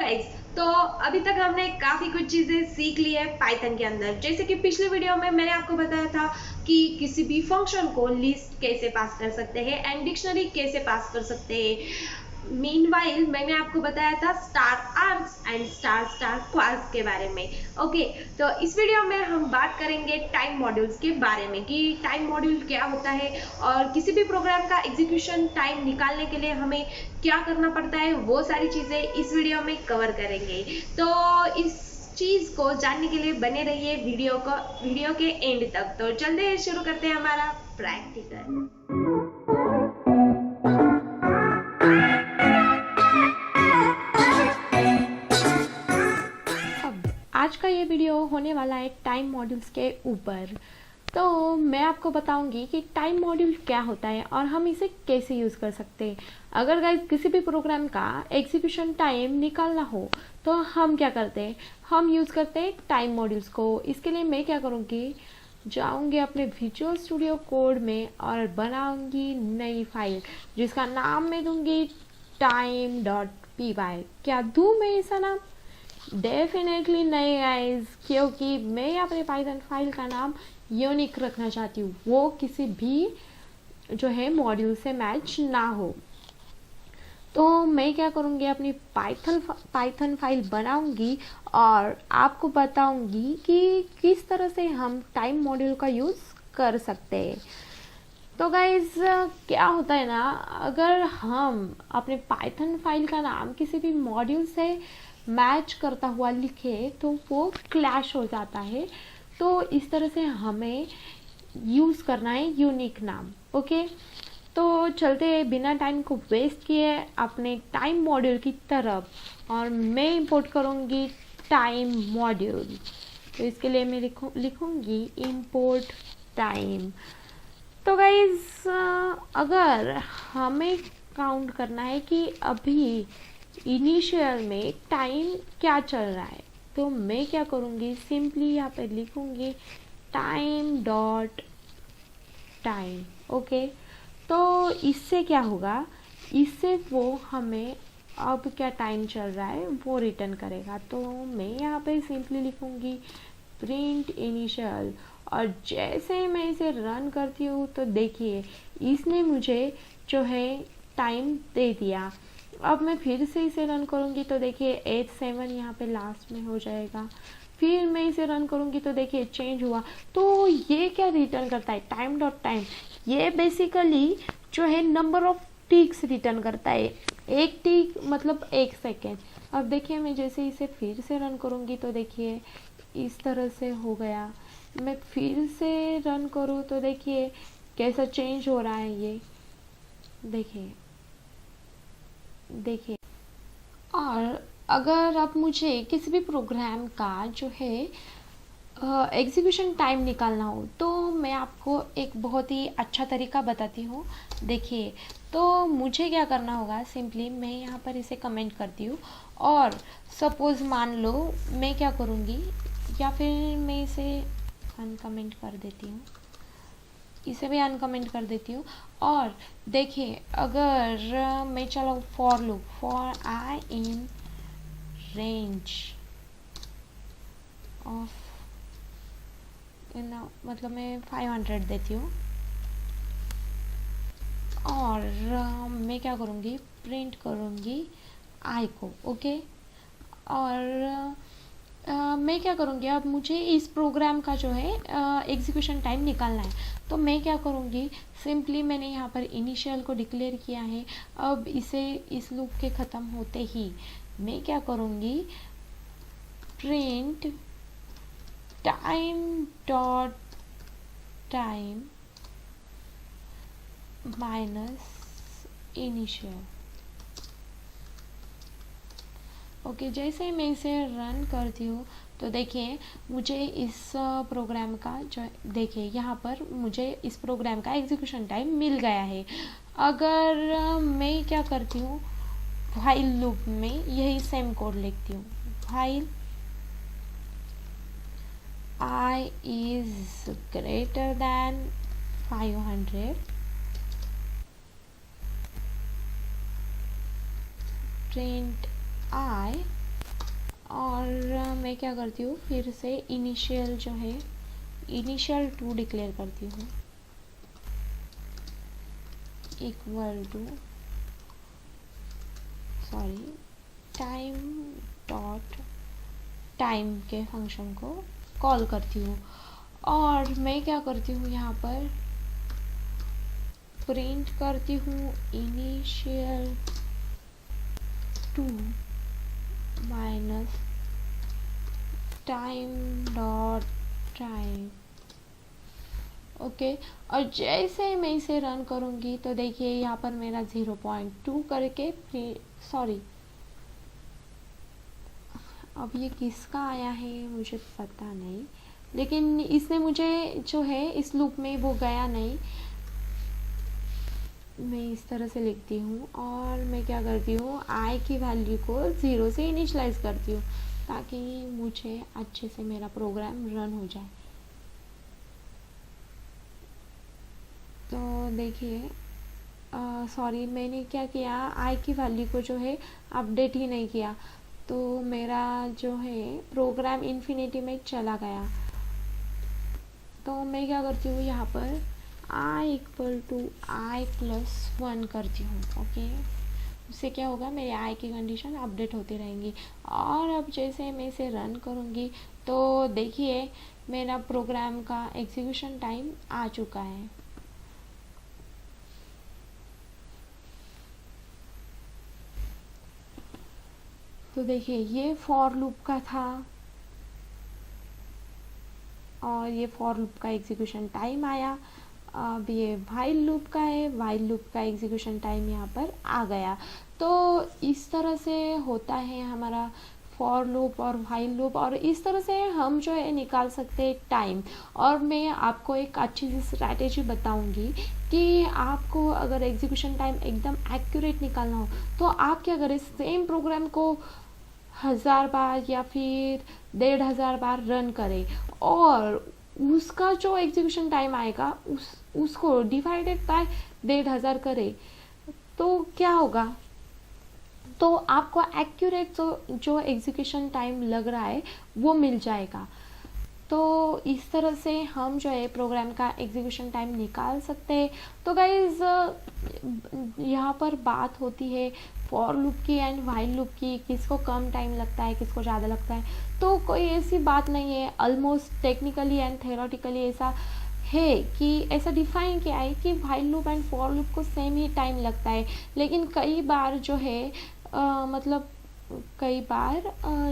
Guys, तो अभी तक हमने काफ़ी कुछ चीज़ें सीख ली है पाइथन के अंदर। जैसे कि पिछले वीडियो में मैंने आपको बताया था कि किसी भी फंक्शन को लिस्ट कैसे पास कर सकते हैं एंड डिक्शनरी कैसे पास कर सकते हैं। मीनवाइल मैंने आपको बताया था star args and star star class के बारे में। ओके, तो इस वीडियो में हम बात करेंगे टाइम मॉड्यूल्स के बारे में कि टाइम मॉड्यूल क्या होता है और किसी भी प्रोग्राम का एग्जीक्यूशन टाइम निकालने के लिए हमें क्या करना पड़ता है, वो सारी चीज़ें इस वीडियो में कवर करेंगे। तो इस चीज़ को जानने के लिए बने रहिए वीडियो के एंड तक। तो चलते शुरू करते हैं हमारा प्रैक्टिकल। आज का ये वीडियो होने वाला है टाइम मॉड्यूल्स के ऊपर। तो मैं आपको बताऊंगी कि टाइम मॉड्यूल क्या होता है और हम इसे कैसे यूज़ कर सकते हैं। अगर गाइस किसी भी प्रोग्राम का एग्जीक्यूशन टाइम निकालना हो तो हम क्या करते हैं, हम यूज़ करते हैं टाइम मॉड्यूल्स को। इसके लिए मैं क्या करूँगी, जाऊँगी अपने विजुअल स्टूडियो कोड में और बनाऊँगी नई फाइल जिसका नाम मैं दूँगी time.py। क्या दूँ मैं ऐसा नाम? डेफिनेटली नहीं गाइज, क्योंकि मैं अपने पाइथन फाइल का नाम यूनिक रखना चाहती हूँ, वो किसी भी जो है मॉड्यूल से मैच ना हो। तो मैं क्या करूँगी, अपनी पाइथन फाइल बनाऊँगी और आपको बताऊँगी कि किस तरह से हम टाइम मॉड्यूल का यूज़ कर सकते हैं। तो गाइज क्या होता है ना, अगर हम अपने पाइथन फाइल का नाम किसी भी मॉड्यूल से मैच करता हुआ लिखे तो वो क्लैश हो जाता है। तो इस तरह से हमें यूज़ करना है यूनिक नाम। ओके, तो चलते बिना टाइम को वेस्ट किए अपने टाइम मॉड्यूल की तरफ और मैं इंपोर्ट करूँगी टाइम मॉड्यूल। तो इसके लिए मैं लिखूँगी इंपोर्ट टाइम। तो गाइज अगर हमें काउंट करना है कि अभी इनिशियल में टाइम क्या चल रहा है, तो मैं क्या करूँगी, सिंपली यहाँ पे लिखूँगी टाइम डॉट टाइम। ओके, तो इससे क्या होगा, इससे वो हमें अब क्या टाइम चल रहा है वो रिटर्न करेगा। तो मैं यहाँ पे सिंपली लिखूँगी प्रिंट इनिशियल और जैसे ही मैं इसे रन करती हूँ तो देखिए इसने मुझे जो है टाइम दे दिया। अब मैं फिर से इसे रन करूँगी तो देखिए 87 यहाँ पे लास्ट में हो जाएगा। फिर मैं इसे रन करूँगी तो देखिए चेंज हुआ। तो ये क्या रिटर्न करता है, टाइम डॉट टाइम, ये बेसिकली जो है नंबर ऑफ टिक्स रिटर्न करता है। एक टिक मतलब 1 सेकेंड। अब देखिए मैं जैसे इसे फिर से रन करूँगी तो देखिए इस तरह से हो गया। मैं फिर से रन करूँ तो देखिए कैसा चेंज हो रहा है, ये देखिए। और अगर अब मुझे किसी भी प्रोग्राम का जो है एग्जीक्यूशन टाइम निकालना हो तो मैं आपको एक बहुत ही अच्छा तरीका बताती हूँ। देखिए, तो मुझे क्या करना होगा, सिंपली मैं यहाँ पर इसे कमेंट करती हूँ और सपोज़ मान लो मैं क्या करूँगी, या फिर मैं इसे अनकमेंट कर देती हूँ, इसे भी अनकमेंट कर देती हूँ। और देखिए अगर मैं चलो for loop for I in range of मतलब मैं 500 देती हूँ और मैं क्या करूँगी, प्रिंट करूँगी आई को। ओके, और मैं क्या करूँगी, अब मुझे इस प्रोग्राम का जो है एग्जीक्यूशन टाइम निकालना है। तो मैं क्या करूँगी, सिंपली मैंने यहाँ पर इनिशियल को डिक्लेयर किया है। अब इसे इस लूप के ख़त्म होते ही मैं क्या करूँगी, print time dot time minus initial. Okay, जैसे ही मैं इसे रन करती हूँ तो देखिए मुझे इस प्रोग्राम का जो देखिए यहाँ पर मुझे इस प्रोग्राम का एग्जीक्यूशन टाइम मिल गया है। अगर मैं क्या करती हूँ, व्हाइल लूप में यही सेम कोड लिखती हूँ, while I is greater than 500 print I मैं क्या करती हूँ, फिर से इनिशियल जो है इनिशियल टू डिक्लेयर करती हूँ equal to time dot time के फंक्शन को कॉल करती हूँ। और मैं क्या करती हूँ, यहाँ पर प्रिंट करती हूँ initial two minus time dot time. Okay, और जैसे मैं इसे रन करूँगी तो देखिए यहाँ पर मेरा 0.2 करके सॉरी, अब ये किसका आया है मुझे पता नहीं, लेकिन इसने मुझे जो है इस लूप में वो गया नहीं। मैं इस तरह से लिखती हूँ और मैं क्या करती हूँ, आई की वैल्यू को 0 से इनिशलाइज करती हूँ ताकि मुझे अच्छे से मेरा प्रोग्राम रन हो जाए। तो देखिए सॉरी, मैंने क्या किया, आई की वैल्यू को जो है अपडेट ही नहीं किया, तो मेरा जो है प्रोग्राम इन्फिनिटी में चला गया। तो मैं क्या करती हूँ, यहाँ पर I equal to I plus 1 करती हूँ। ओके, उससे क्या होगा, मेरे आई की कंडीशन अपडेट होती रहेंगी। और अब जैसे मैं इसे रन करूँगी तो देखिए मेरा प्रोग्राम का एग्जीक्यूशन टाइम आ चुका है। तो देखिए ये फॉर लूप का था और ये फॉर लूप का एग्जीक्यूशन टाइम आया। अब ये व्हाइल लूप का है, व्हाइल लूप का एग्जीक्यूशन टाइम यहाँ पर आ गया। तो इस तरह से होता है हमारा फॉर लूप और व्हाइल लूप, और इस तरह से हम जो है निकाल सकते हैं टाइम। और मैं आपको एक अच्छी सी स्ट्रैटेजी बताऊंगी कि आपको अगर एग्जीक्यूशन टाइम एकदम एक्यूरेट निकालना हो तो आप क्या करें, सेम प्रोग्राम को 1000 बार या फिर 1500 बार रन करें और उसका जो एग्जीक्यूशन टाइम आएगा उसको डिवाइडेड बाय 1500 करें। तो क्या होगा, तो आपको एक्यूरेट जो एग्जीक्यूशन टाइम लग रहा है वो मिल जाएगा। तो इस तरह से हम जो है प्रोग्राम का एग्जीक्यूशन टाइम निकाल सकते हैं। तो गाइज यहाँ पर बात होती है फॉर लूप की एंड व्हाइल लूप की, किसको कम टाइम लगता है किसको ज़्यादा लगता है। तो कोई ऐसी बात नहीं है, ऑलमोस्ट टेक्निकली एंड थ्योरेटिकली ऐसा है कि ऐसा डिफाइन किया है कि while loop and for loop को सेम ही टाइम लगता है। लेकिन कई बार जो है मतलब कई बार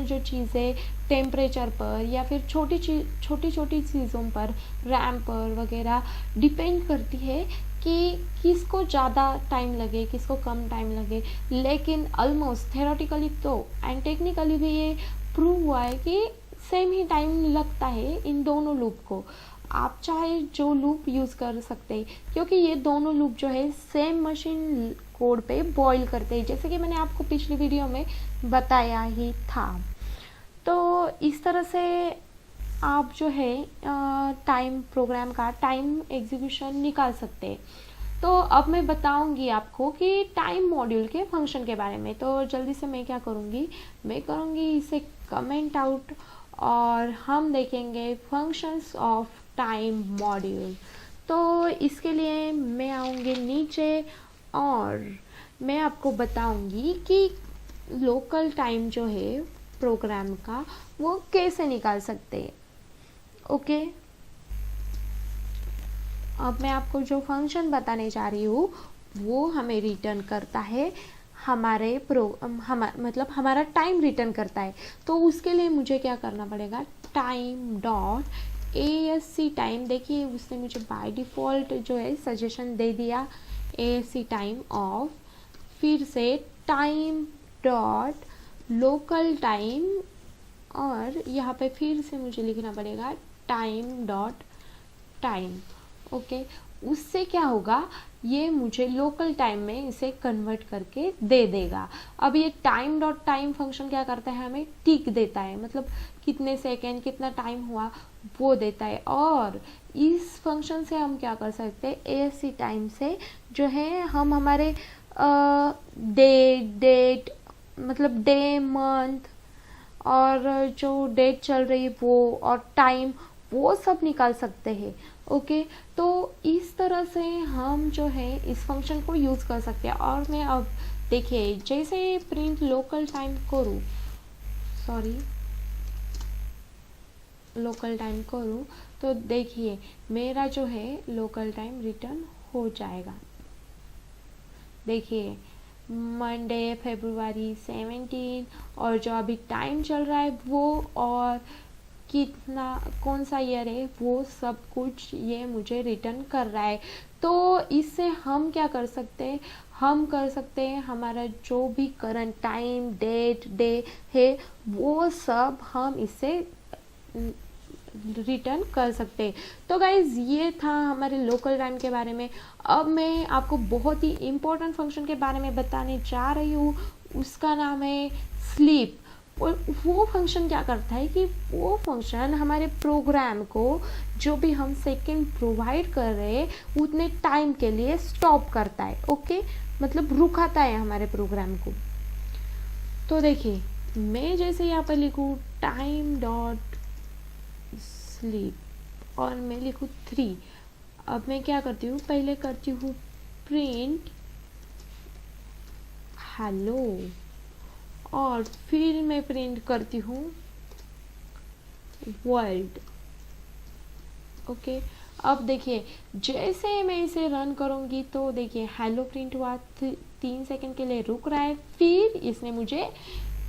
जो चीज़ें टेम्परेचर पर या फिर छोटी छोटी चीज़ों पर, रैम पर वगैरह डिपेंड करती है कि किसको ज़्यादा टाइम लगे किसको कम टाइम लगे। लेकिन ऑलमोस्ट थ्योरेटिकली तो एंड टेक्निकली भी ये प्रूव हुआ है कि सेम ही टाइम लगता है इन दोनों लूप को। आप चाहे जो लूप यूज़ कर सकते हैं क्योंकि ये दोनों लूप जो है सेम मशीन कोड पे बॉईल करते हैं, जैसे कि मैंने आपको पिछली वीडियो में बताया ही था। तो इस तरह से आप जो है टाइम प्रोग्राम का टाइम एग्जीक्यूशन निकाल सकते हैं। तो अब मैं बताऊंगी आपको कि टाइम मॉड्यूल के फंक्शन के बारे में। तो जल्दी से मैं क्या करूंगी, मैं करूंगी इसे कमेंट आउट और हम देखेंगे फंक्शंस ऑफ टाइम मॉड्यूल। तो इसके लिए मैं आऊँगी नीचे और मैं आपको बताऊंगी कि लोकल टाइम जो है प्रोग्राम का वो कैसे निकाल सकते हैं। ओके, अब मैं आपको जो फंक्शन बताने जा रही हूँ वो हमें रिटर्न करता है मतलब हमारा टाइम रिटर्न करता है। तो उसके लिए मुझे क्या करना पड़ेगा, टाइम डॉट ASC टाइम। देखिए उसने मुझे बाय डिफ़ॉल्ट जो है सजेशन दे दिया ASC टाइम ऑफ, फिर से टाइम डॉट लोकल टाइम और यहाँ पे फिर से मुझे लिखना पड़ेगा टाइम डॉट टाइम। ओके, उससे क्या होगा, ये मुझे लोकल टाइम में इसे कन्वर्ट करके दे देगा। अब ये टाइम डॉट टाइम फंक्शन क्या करता है, हमें टिक देता है, मतलब कितने सेकेंड कितना टाइम हुआ वो देता है। और इस फंक्शन से हम क्या कर सकते हैं, ASC टाइम से जो है हम हमारे डेट मतलब डे मंथ और जो डेट चल रही है वो और टाइम वो सब निकाल सकते हैं। ओके, तो इस तरह से हम जो है इस फंक्शन को यूज़ कर सकते हैं। और मैं अब देखिए जैसे प्रिंट लोकल टाइम करूँ, लोकल टाइम करूँ तो देखिए मेरा जो है लोकल टाइम रिटर्न हो जाएगा। देखिए मंडे फरवरी 17 और जो अभी टाइम चल रहा है वो और कितना कौन सा ईयर है वो सब कुछ ये मुझे रिटर्न कर रहा है। तो इससे हम क्या कर सकते हैं, हम कर सकते हैं हमारा जो भी करंट टाइम डेट डे है वो सब हम इससे रिटर्न कर सकते हैं। तो गाइज ये था हमारे लोकल टाइम के बारे में। अब मैं आपको बहुत ही इम्पोर्टेंट फंक्शन के बारे में बताने जा रही हूँ, उसका नाम है स्लीप। वो फंक्शन क्या करता है कि वो फंक्शन हमारे प्रोग्राम को जो भी हम सेकंड प्रोवाइड कर रहे हैं उतने टाइम के लिए स्टॉप करता है। ओके, मतलब रुकाता है हमारे प्रोग्राम को। तो देखिए मैं जैसे यहाँ पर लिखूँ टाइम डॉट स्लीप और मैं लिखूँ 3। अब मैं क्या करती हूँ, पहले करती हूँ प्रिंट हेलो और फिर मैं प्रिंट करती हूँ वर्ल्ड। ओके, अब देखिए जैसे मैं इसे रन करूँगी तो देखिए हेलो प्रिंट हुआ, 3 सेकंड के लिए रुक रहा है, फिर इसने मुझे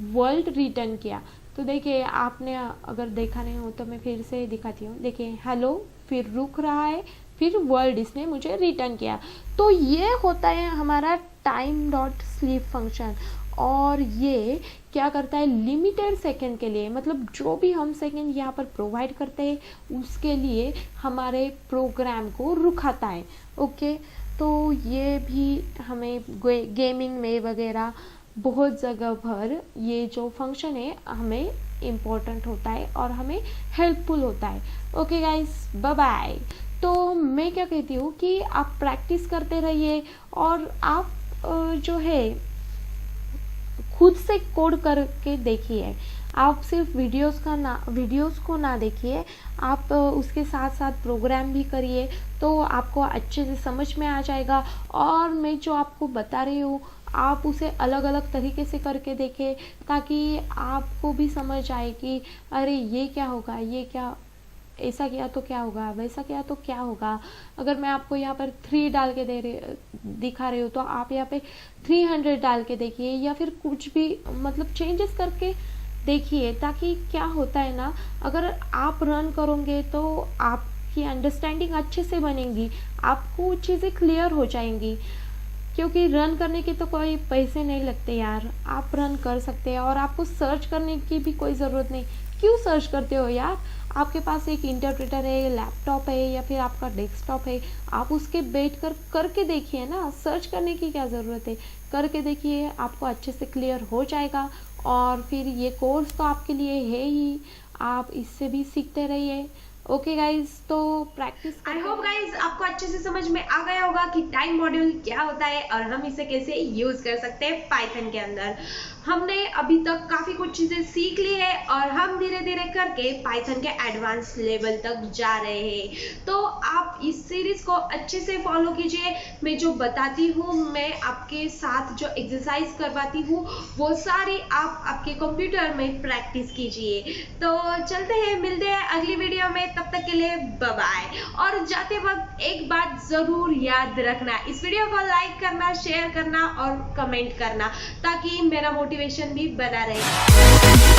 वर्ल्ड रिटर्न किया। तो देखिए आपने अगर देखा नहीं हो तो मैं फिर से दिखाती हूँ। देखिए हेलो फिर रुक रहा है, फिर वर्ल्ड इसने मुझे रिटर्न किया। तो ये होता है हमारा टाइम डॉट स्लीप फंक्शन। और ये क्या करता है, लिमिटेड सेकंड के लिए, मतलब जो भी हम सेकंड यहाँ पर प्रोवाइड करते हैं उसके लिए हमारे प्रोग्राम को रुकाता है। ओके, तो ये भी हमें गेमिंग में वगैरह बहुत जगह पर ये जो फंक्शन है हमें इम्पोर्टेंट होता है और हमें हेल्पफुल होता है। Okay guys, bye bye. तो मैं क्या कहती हूँ कि आप प्रैक्टिस करते रहिए और आप जो है खुद से कोड करके देखिए। आप सिर्फ वीडियोस को ना देखिए, आप उसके साथ साथ प्रोग्राम भी करिए तो आपको अच्छे से समझ में आ जाएगा। और मैं जो आपको बता रही हूँ आप उसे अलग अलग तरीके से करके देखें ताकि आपको भी समझ आए कि अरे ये क्या होगा, ये क्या ऐसा किया तो क्या होगा, वैसा किया तो क्या होगा। अगर मैं आपको यहाँ पर 3 डाल के दिखा रही हूँ तो आप यहाँ पे 300 डाल के देखिए या फिर कुछ भी मतलब चेंजेस करके देखिए, ताकि क्या होता है ना, अगर आप रन करोगे तो आपकी अंडरस्टैंडिंग अच्छे से बनेगी, आपको चीज़ें क्लियर हो जाएंगी। क्योंकि रन करने के तो कोई पैसे नहीं लगते यार, आप रन कर सकते हैं और आपको सर्च करने की भी कोई ज़रूरत नहीं। क्यों सर्च करते हो यार, आपके पास एक इंटरप्रेटर है, लैपटॉप है या फिर आपका डेस्कटॉप है, आप उसके बैठ कर करके देखिए ना, सर्च करने की क्या ज़रूरत है, करके देखिए, आपको अच्छे से क्लियर हो जाएगा। और फिर ये कोर्स तो आपके लिए है ही, आप इससे भी सीखते रहिए। ओके गाइज, तो प्रैक्टिस आई होप गाइज आपको अच्छे से समझ में आ गया होगा कि टाइम मॉड्यूल क्या होता है और हम इसे कैसे यूज कर सकते हैं पाइथन के अंदर। हमने अभी तक काफी कुछ चीजें सीख ली है और हम धीरे धीरे करके पाइथन के एडवांस लेवल तक जा रहे हैं। तो आप इस सीरीज को अच्छे से फॉलो कीजिए। मैं जो बताती हूँ, मैं आपके साथ जो एक्सरसाइज करवाती हूँ वो सारी आप आपके कंप्यूटर में प्रैक्टिस कीजिए। तो चलते हैं, मिलते हैं अगली वीडियो में, तब तक के लिए बाय बाय। और जाते वक्त एक बात जरूर याद रखना, इस वीडियो को लाइक करना, शेयर करना और कमेंट करना ताकि मेरा मोटिवेशन भी बना रहे।